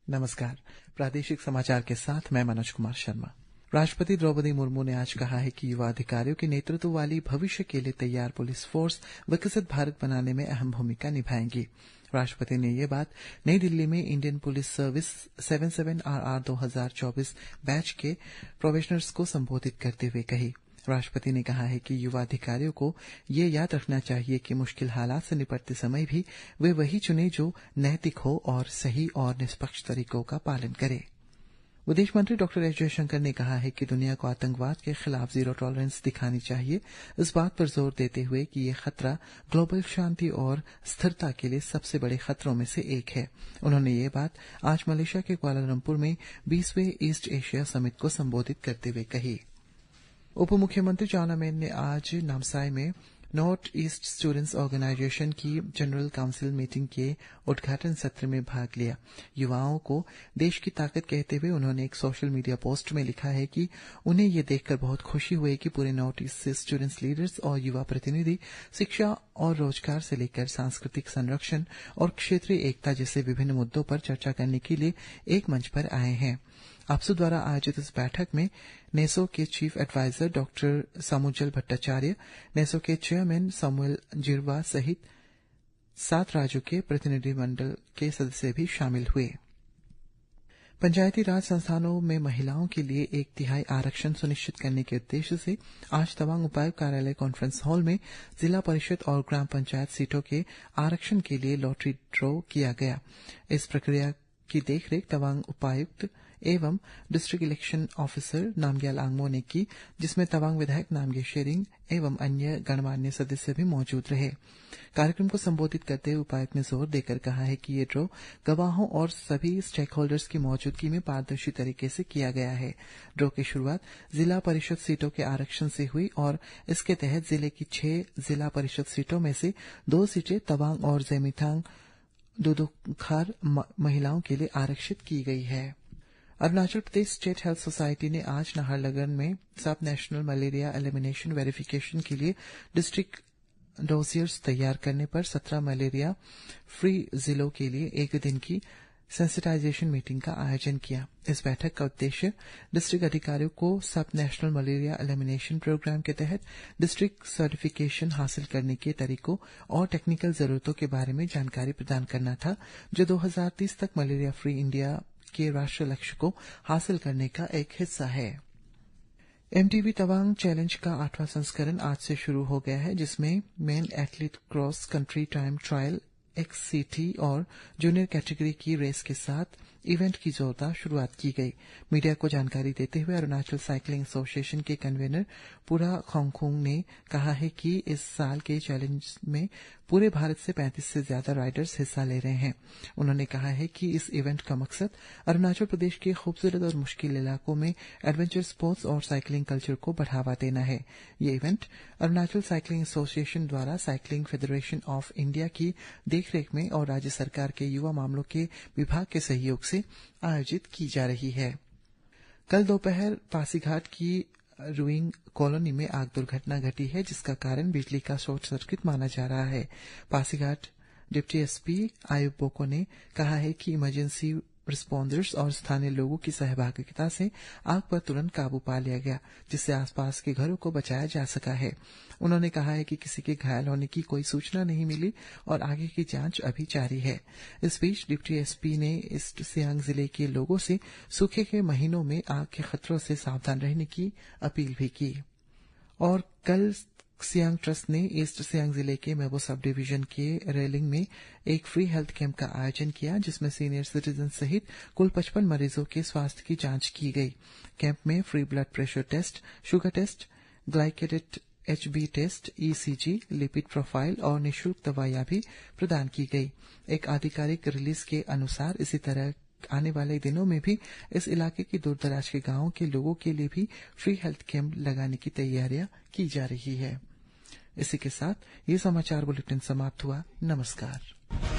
नमस्कार। प्रादेशिक समाचार के साथ मैं मनोज कुमार शर्मा। राष्ट्रपति द्रौपदी मुर्मू ने आज कहा है कि युवा अधिकारियों के नेतृत्व वाली भविष्य के लिए तैयार पुलिस फोर्स विकसित भारत बनाने में अहम भूमिका निभाएंगी। राष्ट्रपति ने ये बात नई दिल्ली में Indian police service 77RR 2024 batch के प्रोबेशनर्स को संबोधित करते हुए कही। राष्ट्रपति ने कहा है कि युवा अधिकारियों को ये याद रखना चाहिए कि मुश्किल हालात से निपटते समय भी वे वही चुने जो नैतिक हो और सही और निष्पक्ष तरीकों का पालन करे। विदेश मंत्री डॉक्टर एस जयशंकर ने कहा है कि दुनिया को आतंकवाद के खिलाफ जीरो टॉलरेंस दिखानी चाहिए, इस बात पर जोर देते हुए कि ये खतरा ग्लोबल शांति और स्थिरता के लिए सबसे बड़े खतरों में से एक है। उन्होंने ये बात आज मलेशिया के कुआलालंपुर में 20वें ईस्ट एशिया समिट को संबोधित करते हुए कही। उप मुख्यमंत्री चाउना मेन ने आज नामसाई में नॉर्थ ईस्ट स्टूडेंट्स ऑर्गेनाइजेशन की जनरल काउंसिल मीटिंग के उद्घाटन सत्र में भाग लिया। युवाओं को देश की ताकत कहते हुए उन्होंने एक सोशल मीडिया पोस्ट में लिखा है कि उन्हें यह देखकर बहुत खुशी हुई कि पूरे नॉर्थ ईस्ट से स्टूडेंट्स लीडर्स और युवा प्रतिनिधि शिक्षा और रोजगार से लेकर सांस्कृतिक संरक्षण और क्षेत्रीय एकता जैसे विभिन्न मुद्दों पर चर्चा करने के लिए एक मंच पर आए हैं। आपसू द्वारा आयोजित इस बैठक में नेसो के chief adviser doctor Samujjal Bhattacharya, NESO के चेयरमैन सामुएल जिरवा सहित 7 राज्यों के प्रतिनिधिमंडल के सदस्य भी शामिल हुए। पंचायती राज संस्थानों में महिलाओं के लिए 1/3 आरक्षण सुनिश्चित करने के उद्देश्य से आज तवांग उपायुक्त कार्यालय कॉन्फ्रेंस हॉल में जिला परिषद और ग्राम पंचायत सीटों के आरक्षण के लिए लॉटरी ड्रॉ किया गया। इस प्रक्रिया की देखरेख तवांग उपायुक्त एवं district election officer Namgyal Angmo ने की, जिसमें तवांग विधायक नामगे शेरिंग एवं अन्य गणमान्य सदस्य भी मौजूद रहे। कार्यक्रम को संबोधित करते हुए उपायुक्त ने जोर देकर कहा है कि ये ड्रॉ गवाहों और सभी स्टेक होल्डर्स की मौजूदगी में पारदर्शी तरीके से किया गया है। ड्रॉ की शुरुआत जिला परिषद सीटों के आरक्षण से हुई और इसके तहत जिले की 6 जिला परिषद सीटों में से 2 सीटें तवांग और जेमिथांग दुदुखार महिलाओं के लिए आरक्षित की गई है। Arunachal Pradesh state health society ने आज नाहरलगुन में सब नेशनल मलेरिया एलिमिनेशन वेरिफिकेशन के लिए डिस्ट्रिक्ट डोसियर्स तैयार करने पर 17 मलेरिया फ्री जिलों के लिए एक दिन की सेंसिटाइजेशन मीटिंग का आयोजन किया। इस बैठक का उद्देश्य डिस्ट्रिक्ट अधिकारियों को सब नेशनल मलेरिया एलिमिनेशन प्रोग्राम के तहत डिस्ट्रिक्ट सर्टिफिकेशन हासिल करने के तरीकों और टेक्निकल जरूरतों के बारे में जानकारी प्रदान करना था, जो 2030 तक मलेरिया फ्री इंडिया के राष्ट्रीय लक्ष्य को हासिल करने का एक हिस्सा है। एमटीबी तवांग चैलेंज का 8वां संस्करण आज से शुरू हो गया है, जिसमें main athlete cross country time trial XCT और जूनियर कैटेगरी की रेस के साथ इवेंट की जोरदार शुरुआत की गई। मीडिया को जानकारी देते हुए अरुणाचल साइकिलिंग एसोसिएशन के कन्वीनर पुरा खोंगखुंग ने कहा है कि इस साल के चैलेंज में पूरे भारत से 35 से ज्यादा राइडर्स हिस्सा ले रहे हैं। उन्होंने कहा है कि इस इवेंट का मकसद अरुणाचल प्रदेश के खूबसूरत और मुश्किल इलाकों में एडवेंचर स्पोर्ट्स और साइकिलिंग कल्चर को बढ़ावा देना है। ये इवेंट अरुणाचल साइकिलिंग एसोसिएशन द्वारा साइकिलिंग फेडरेशन ऑफ इंडिया की देखरेख में और राज्य सरकार के युवा मामलों के विभाग के सहयोग से आयोजित की जा रही है। कल दोपहर पासीघाट की रुइंग कॉलोनी में आग दुर्घटना घटी है, जिसका कारण बिजली का शॉर्ट सर्किट माना जा रहा है। Pasighat deputy SP Ayub Boko ने कहा है कि इमरजेंसी रिस्पॉन्डर्स और स्थानीय लोगों की सहभागिता से आग पर तुरंत काबू पा लिया गया, जिससे आसपास के घरों को बचाया जा सका है। उन्होंने कहा है कि किसी के घायल होने की कोई सूचना नहीं मिली और आगे की जांच अभी जारी है। इस बीच डिप्टी एसपी ने ईस्ट सियांग जिले के लोगों से सूखे के महीनों में आग के खतरों से सावधान रहने की अपील भी की। और कल सियांग ट्रस्ट ने ईस्ट सियांग जिले के मेबो सब डिवीजन के रेलिंग में एक फ्री हेल्थ कैंप का आयोजन किया, जिसमें सीनियर सिटीजन सहित कुल 55 मरीजों के स्वास्थ्य की जांच की गई। कैंप में free blood pressure test, sugar test, glycated HB test, ECG, lipid profile और निःशुल्क दवाइयां भी प्रदान की गई। एक आधिकारिक रिलीज के अनुसार इसी तरह आने वाले दिनों में भी इस इलाके के दूरदराज के गांवों के लोगों के लिए भी फ्री हेल्थ कैंप लगाने की तैयारियां की जा रही है। इसी के साथ ये समाचार बुलेटिन समाप्त हुआ। नमस्कार।